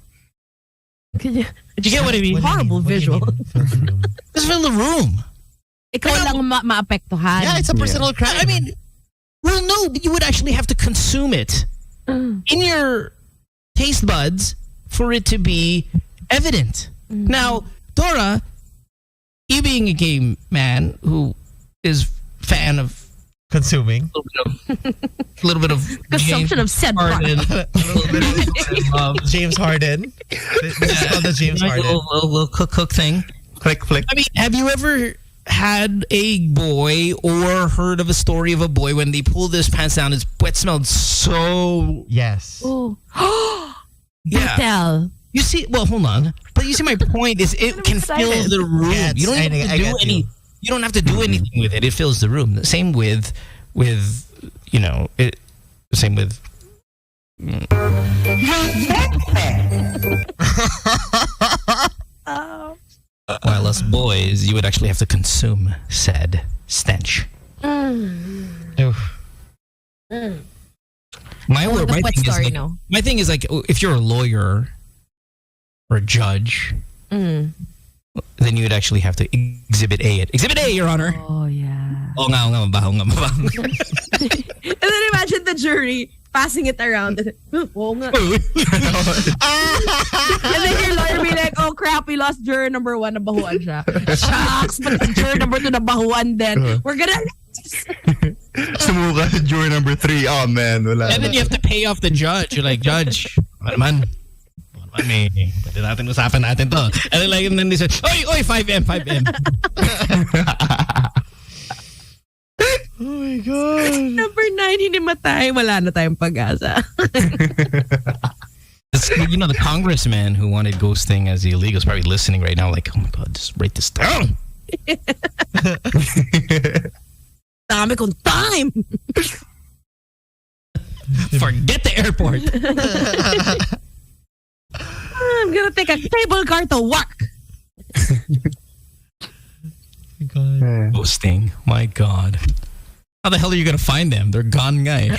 Did you get what I mean? Horrible visual. Just fill the room. Ikaw lang maapektuhan. Yeah, it's a personal crime. I mean, well, no, but you would actually have to consume it in your taste buds for it to be evident. Now, Dora, you being a gay man who is fan of consuming a little bit of consumption of said Harden, a little bit of James Harden. This is called the James Harden. Little cook thing. Flick. I mean, have you ever had a boy or heard of a story of a boy when they pulled his pants down, his sweat smelled so... Yes. Oh. Yeah. Tell. You see, well, hold on. But you see, my point is it can fill the room. Yes, you don't have to do any. You don't have to do anything with it. It fills the room. Same with Same with. While us boys, you would actually have to consume said stench. My thing is like if you're a lawyer or a judge, then you would actually have to Exhibit A it. Exhibit A, Your Honor. Oh, yeah. Oo nga, mabaho. And then imagine the jury passing it around. Oo nga. And then your lawyer be like, oh crap, we lost juror number 1, nabahuan siya. Shucks, but juror number 2 nabahuan din. We're gonna... Sumuka juror number 3. Oh man, wala. And then you have to pay off the judge. You're like, Judge, ano naman? Pwede natin usapan natin to. And then like, and then they said, Oy, 5M. Oh my God. Number 9, hinimatay. Wala na tayong pag-asa. You know, the congressman who wanted ghosting as illegal is probably listening right now like, oh my God, just write this down. Dami kong time. Forget the airport. I'm gonna take a cable car to work. God. Ghosting. My God. How the hell are you gonna find them? They're gone, guy.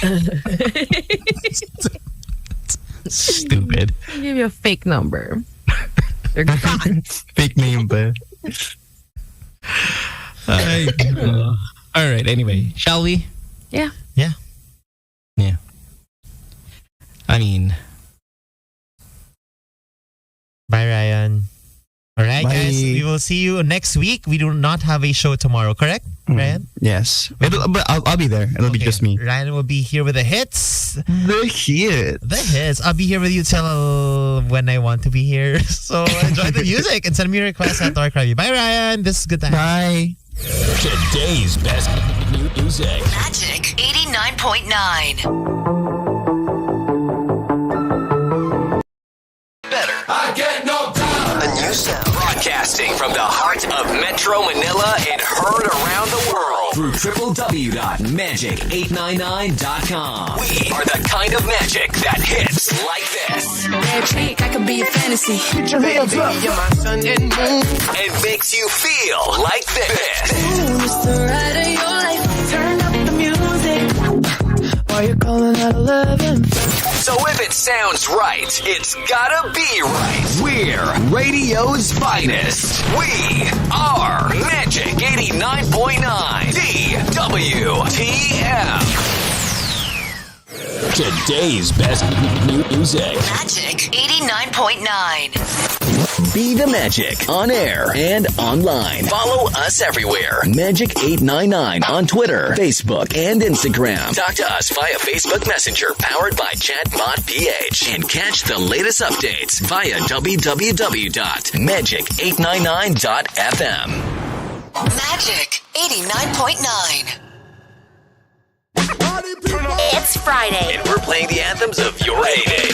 Stupid. I'll give you a fake number. They're gone. Fake name, but. All right. Anyway, shall we? Yeah. Yeah. I mean, bye, Ryan. All right, Bye. guys. We will see you next week. We do not have a show tomorrow, correct, Ryan? Yes. But I'll be there. It'll be just me. Ryan will be here with the hits. The hits. I'll be here with you till when I want to be here. So enjoy the music and send me a request at Dark Review. Bye, Ryan. This is good time. Bye. Today's best music. Magic 89.9. I get no doubt. A new sound. Broadcasting from the heart of Metro Manila and heard around the world through www.magic899.com. We are the kind of magic that hits like this. Magic, I could be a fantasy. Put your hands up. You're my sun and moon. And makes you feel like this. Ooh, it's the ride of your life. Turn up the music. While you're calling out 11. So if it sounds right, it's gotta be right. We're radio's finest. We are Magic 89.9 DWTM. Today's best music. Magic 89.9. Be the Magic on air and online. Follow us everywhere. Magic 899 on Twitter, Facebook, and Instagram. Talk to us via Facebook Messenger powered by Chatbot PH. And catch the latest updates via www.magic899.fm. Magic 89.9. It's Friday. And we're playing the anthems of your heyday.